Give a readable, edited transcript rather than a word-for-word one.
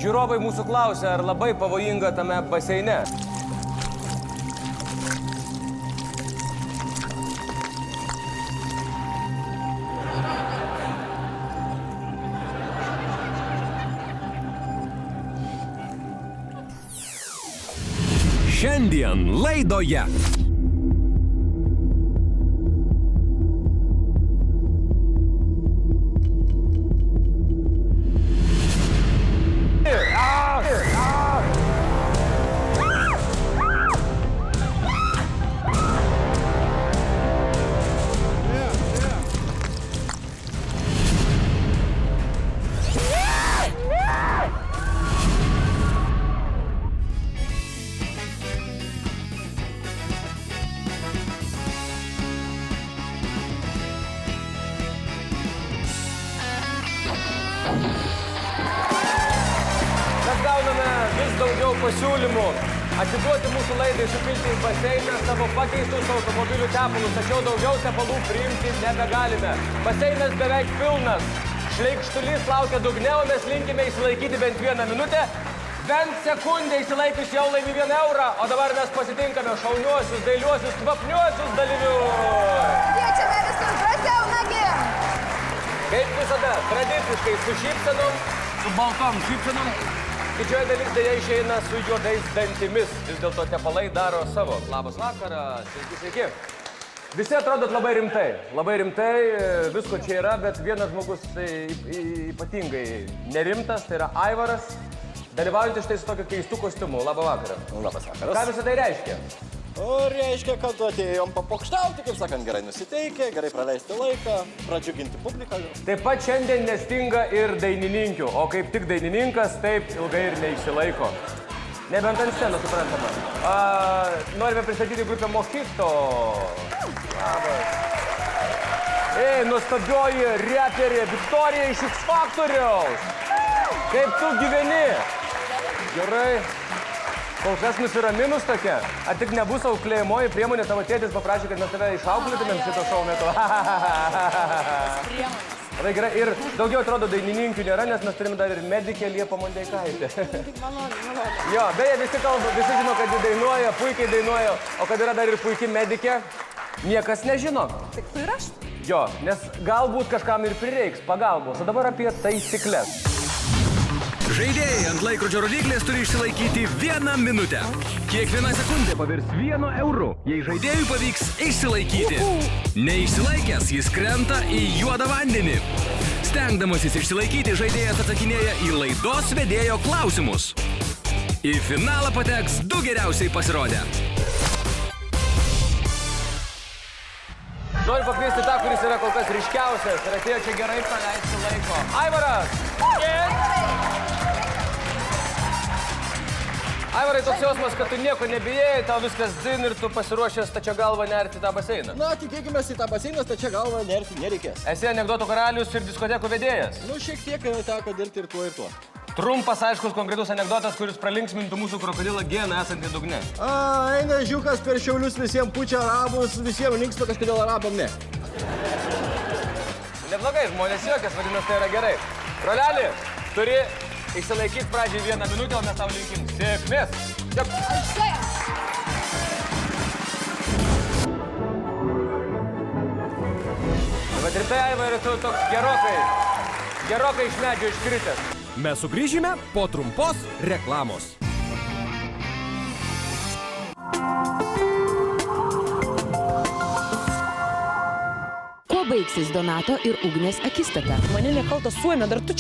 Žiūrovai mūsų klausia, ar labai pavojinga tame baseine. Šiandien laidoje. Mes gauname vis daugiau pasiūlymų atiduoti mūsų laidai supilti į baseiną savo pakeistus automobilių tepalus, tačiau daugiau tepalų priimti nebegalime. Baseinas beveik pilnas. Šleikštulys laukia dugne, o mes linkime įsilaikyti bent 1 minutę. Bent sekundę įsilaikius jau laimi 1 eurą, o dabar mes pasitinkame šauniuosius, dailiuosius, kvapniuosius dalyvius. Kviečiame visus drąsiau nagim. Kaip visada, tradiciškai su šypsenom, su baltom šypsenom. Didžioji dalis dėja išeina su juodais dantimis. Vis dėlto tepalai daro savo. Labas vakaras, sveiki. Visi atrodot labai rimtai. Labai rimtai, visko čia yra, bet vienas žmogus ypatingai nerimtas, tai yra Aivaras, dalyvaujantis štai su tokiu keistu kostiumu. Labą vakarą. Labas vakaras. Ką visą tai reiškia? O reiškia, kad atėjom papokštauti, kaip sakant, gerai nusiteikę, gerai praleisti laiką, pradžiuginti publiką. Taip pat šiandien nestinga ir dainininkių, o kaip tik dainininkas taip ilgai ir neišsilaiko. Nebent ant scenos, suprantama. Norime pristatyti grupę Mojito. Labas. Nuostabioji reperė Viktorija iš X Faktoriaus. Kaip tu gyveni? Gerai. Kol kas nusiraminus tokia. Ar tik nebus auklėjamoji priemonė, tavo tėtis paprašė, kad mes tave išauklėtumėm šito šou metu. Labai gerai. Ir daugiau atrodo dainininkių nėra, nes mes turime dar ir medikę Liepą Mondeikaitę. Jo, beje, visi kalba, visi žino, kad ji dainuoja, puikiai dainuoja, o kad yra dar ir puikiai medikė, niekas nežino. Tik tu ir aš? Jo, nes galbūt kažkam ir prireiks pagalbos. O dabar apie taisyklės. Žaidėjai ant laikrodžio rodyklės turi išsilaikyti 1 minutę. Kiekviena sekundė pavirs 1 euru, jei žaidėjui pavyks išsilaikyti. Neišsilaikęs, jis krenta į juodą vandenį. Stengdamasis išsilaikyti, žaidėjas atsakinėja į laidos vedėjo klausimus. Į finalą pateks 2 geriausiai pasirodę. Noriu pakviesti tą, kuris yra kol kas ryškiausias ir atėjo čia gerai praleisti laiko. Aivaras! Aivarai, toks jausmas, kad tu nieko nebijai, tau viskas dzin ir tu pasiruošęs stačia galva nerti tą baseiną. Na, tikėkime, į tą baseiną stačia galva nerti nereikės. Esi anekdotų karalius ir diskotekų vedėjas. Nu, šiek tiek teko dirbti ir tuo ir tuo. Trumpas, aiškus, konkretus anekdotas, kuris pralinksmintų mūsų krokodilą Geną esantį dugne. Eina žiūkas per Šiaulius, visiems pučia arabus, visiems linksma, kažkodėl arabam ne. Neblogai, žmonės juokias, vadinasi, tai yra gerai. Broleli, turi išsilaikyti pradžiai 1 minutę, o mes tau linkim sėkmės. Bet ir tai, Aivarai, tu toks gerokai iš medžio iškritęs. Mes sugrįžime po trumpos reklamos. Kuo baigsis Donato ir Ugnės akistata? Mane nekaltas suėmė, dar tu čia.